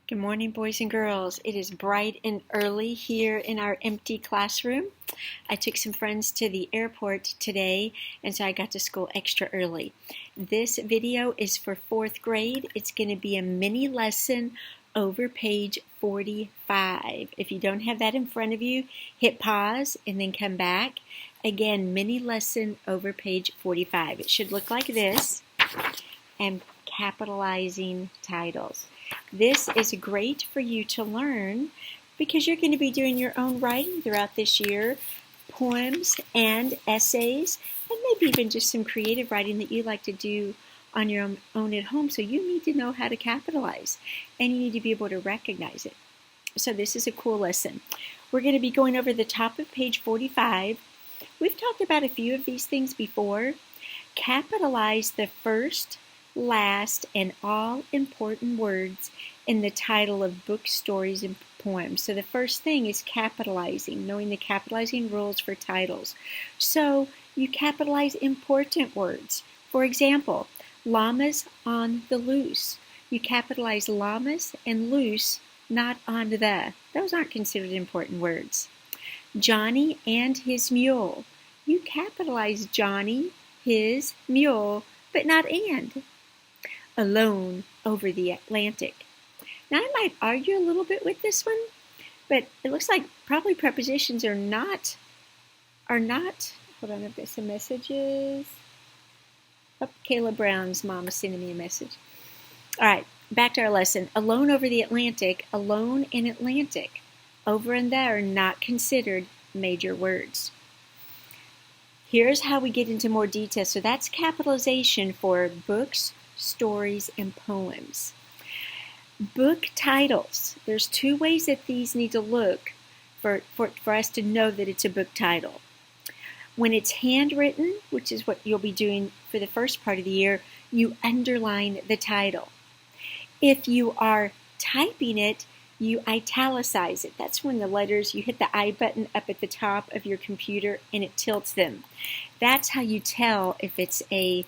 Good morning, boys and girls. It is bright and early here in our empty classroom. I took some friends to the airport today, and so I got to school extra early. This video is for 4th grade. It's going to be a mini lesson over page 45. If you don't have that in front of you, hit pause and then come back. Again, mini lesson over page 45. It should look like this, and capitalizing titles. This is great for you to learn because you're going to be doing your own writing throughout this year, poems and essays, and maybe even just some creative writing that you like to do on your own at home. So you need to know how to capitalize, and you need to be able to recognize it. So this is a cool lesson. We're going to be going over the top of page 45. We've talked about a few of these things before. Capitalize the first, last, and all important words in the title of books, stories, and poems. So the first thing is capitalizing, knowing the capitalizing rules for titles. So you capitalize important words. For example, llamas on the loose. You capitalize llamas and loose, not on the. Those aren't considered important words. Johnny and his mule. You capitalize Johnny, his mule, but not and. Alone over the Atlantic. Now I might argue a little bit with this one, but it looks like probably prepositions are not, hold on, I've got some messages. Oh, Kayla Brown's mom is sending me a message. All right, back to our lesson. Alone over the Atlantic, alone and Atlantic. Over and there are not considered major words. Here's how we get into more detail. So that's capitalization for books, stories, and poems. Book titles. There's two ways that these need to look for us to know that it's a book title. When it's handwritten, which is what you'll be doing for the first part of the year, you underline the title. If you are typing it, you italicize it. That's when the letters, you hit the I button up at the top of your computer and it tilts them. That's how you tell if it's a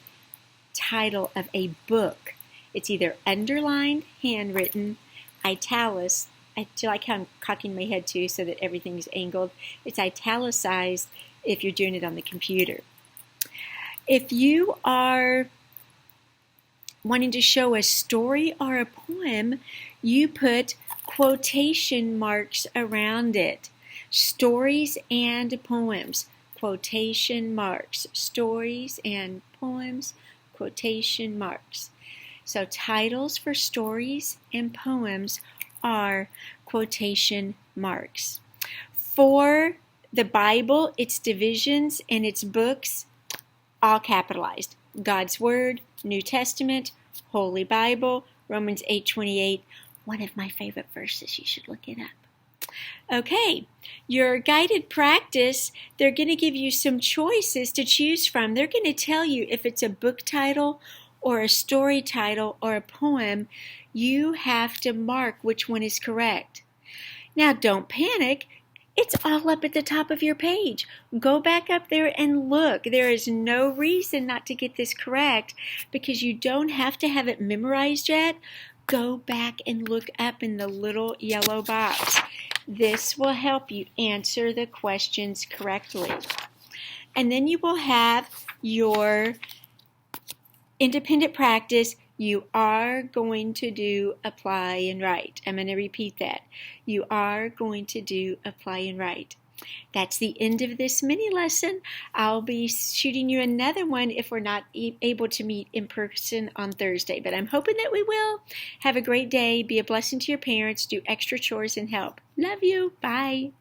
title of a book. It's either underlined, handwritten, italicized. I like how I'm cocking my head too so that everything's angled. It's italicized if you're doing it on the computer. If you are wanting to show a story or a poem, you put quotation marks around it. Stories and poems. Quotation marks. Stories and poems. Quotation marks. So titles for stories and poems are quotation marks. For the Bible, its divisions and its books, all capitalized. God's Word, New Testament, Holy Bible, Romans 8:28. One of my favorite verses. You should look it up. Okay, your guided practice, they're going to give you some choices to choose from. They're going to tell you if it's a book title or a story title or a poem. You have to mark which one is correct. Now, don't panic. It's all up at the top of your page. Go back up there and look. There is no reason not to get this correct because you don't have to have it memorized yet. Go back and look up in the little yellow box. This will help you answer the questions correctly. And then you will have your independent practice. You are going to do apply and write. I'm going to repeat that. You are going to do apply and write. That's the end of this mini lesson. I'll be shooting you another one if we're not able to meet in person on Thursday, but I'm hoping that we will. Have a great day. Be a blessing to your parents. Do extra chores and help. Love you. Bye.